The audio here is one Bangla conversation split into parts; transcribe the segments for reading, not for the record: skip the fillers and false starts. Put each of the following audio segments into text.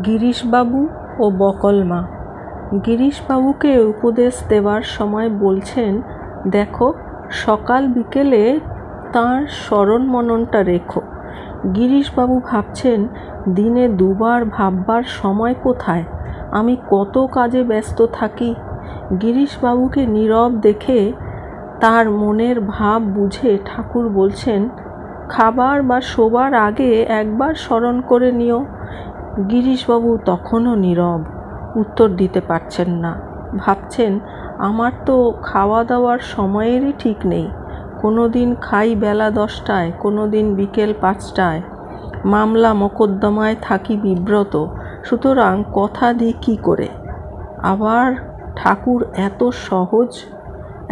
গিরিশবাবু ও বকলমা। গিরিশবাবুকে উপদেশ দেওয়ার সময় বলছেন, দেখো সকাল বিকেলে তাঁর স্মরণ মননটা রেখো। গিরিশবাবু ভাবছেন, দিনে দুবার ভাববার সময় কোথায়, আমি কত কাজে ব্যস্ত থাকি। গিরিশবাবুকে নীরব দেখে তার মনের ভাব বুঝে ঠাকুর বলছেন, খাবার বা শোবার আগে একবার স্মরণ করে নিও। গিরিশবাবু তখনও নীরব, উত্তর দিতে পারছেন না। ভাবছেন, আমার তো খাওয়া দাওয়ার সময়েরই ঠিক নেই। কোনো দিন খাই বেলা 10টায়, কোনো দিন বিকেল 5টায়। মামলা মোকদ্দমায় থাকি বিব্রত, সুতরাং কথা দিই কী করে। আবার ঠাকুর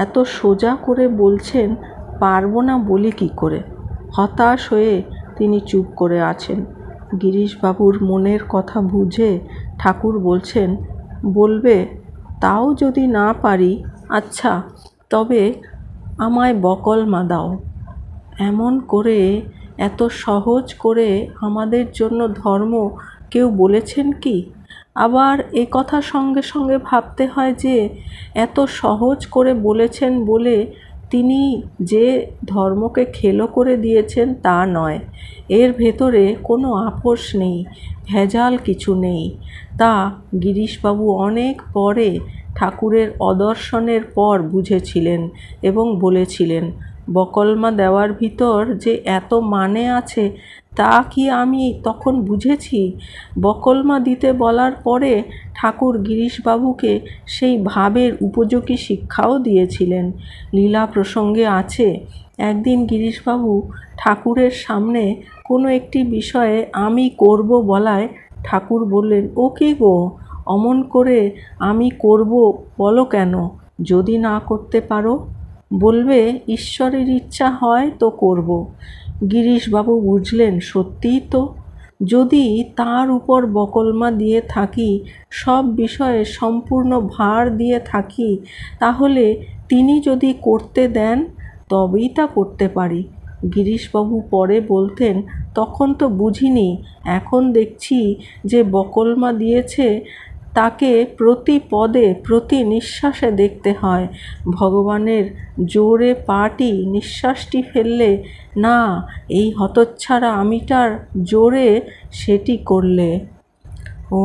এত সোজা করে বলছেন, পারবো না বলি কী করে। হতাশ হয়ে তিনি চুপ করে আছেন। গিরিশবাবুর মনের কথা বুঝে ঠাকুর বলছেন, বলবে তাও যদি না পারি, আচ্ছা তবে আমায় বকলমা দাও। এমন করে এত সহজ করে আমাদের জন্য ধর্ম কেউ বলেছেন কি? আবার এ কথা সঙ্গে সঙ্গে ভাবতে হয় যে এত সহজ করে বলেছেন বলে তিনি যে ধর্মকে খেলো করে দিয়েছেন তা নয়। এর ভেতরে কোনো আপোষ নেই, ভেজাল কিছু নেই। তা গিরিশবাবু অনেক পরে ঠাকুরের অদর্শনের পর বুঝেছিলেন এবং বলেছিলেন। বকলমা দেওয়ার ভিতর যে এত মানে আছে তা কি আমি তখন বুঝেছি? বকলমা দিতে বলার পরে ঠাকুর গিরিশবাবুকে সেই ভাবের উপযোগী শিক্ষাও দিয়েছিলেন। লীলা প্রসঙ্গে আছে, একদিন গিরিশবাবু ঠাকুরের সামনে কোনো একটি বিষয়ে আমি করব বলায় ঠাকুর বললেন, ও কি গো, অমন করে আমি করব বলো কেন? যদি না করতে পারো, বলবে ঈশ্বরের ইচ্ছা হয় তো করব। গিরিশবাবু বুঝলেন, সত্যিই তো। যদি তার উপর বকলমা দিয়ে থাকি, সব বিষয়ে সম্পূর্ণ ভার দিয়ে থাকি, তাহলে তিনি যদি করতে দেন তবেই তা করতে পারি। গিরিশবাবু পরে বলতেন, তখন তো বুঝিনি, এখন দেখছি যে বকলমা দিয়েছে তাকে প্রতি পদে প্রতি নিঃশ্বাসে দেখতে হয়। ভগবানের জোরে পাটি নিঃশ্বাসটি ফেললে না, এই হতচ্ছাড়া আমিটার জোরে সেটি করলে। ও